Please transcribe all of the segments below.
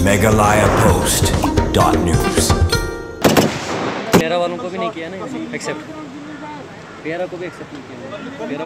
megalayapost.news। पेरा वालों को भी नहीं किया ना एक्सेप्ट, पेरा को भी एक्सेप्ट नहीं किया पेरा।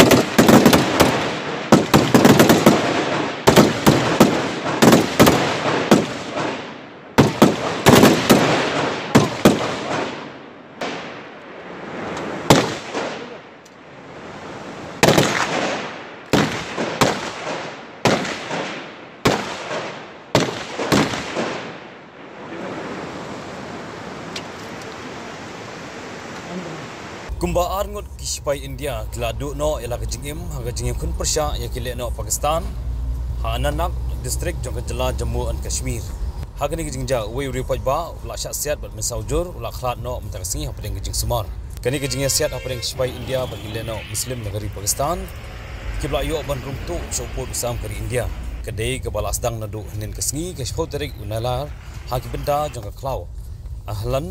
Kumba arngot kispai India kila duk no ialah kejingim kun persya yang kile no Pakistan ha Ananak distrik jong kejela Jammu and Kashmir ha kini kejingja we report ba ula syasiat bat mesaujur ula khlat no mentaksi ha pedeng kejing sumar kini kejingnya siat ha pedeng kispai India bat kile no Muslim negeri Pakistan kibla yo ban rumtu sopot sam kari India kedai ke balas dang nadu nen kesngi ke schoterik unalar ha kibenda jong ka klau ahlan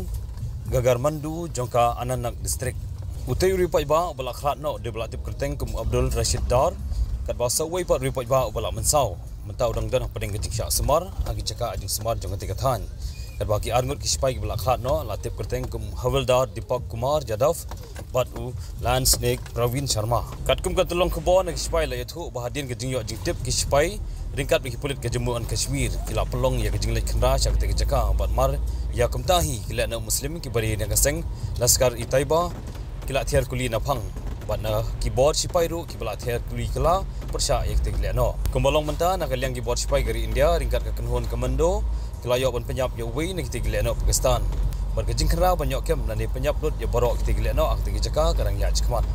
gagar mandu jong ka Ananak distrik utai report ba bala khlat no de bala tip kerteng kum Abdul Rashid Dar kat basa wei pat report ba bala mensau mentau dang dan pedeng kejing syak semar agi caka ajing semar jong ketika than kat baki arngut kispai bala khlat no la tip kerteng kum Havildar Deepak Kumar Jadhav bat u Land Snake Pravin Sharma kat kum kat tolong kebon kispai la yathu bahadin kejing yo jing tip kispai ringkat bagi pulit ke Jammu and Kashmir kila pelong ya kejing lek khendra syak ketika caka bat mar ya kumtahi kila na muslim ki bari na kaseng laskar itaiba kila thiar kuli na phang bat na keyboard sipai ru kibla thiar kuli kala persya ek tegle no kumbalong menta na kalyang keyboard sipai gari India ringkat ka kenhon komando kila yo ban penyap yo wei na tegle no Pakistan bar kejing khra banyak kem na ni penyap lut yo borok tegle no ak tegi jaka karang ya chkmat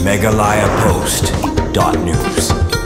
megalayapost.news।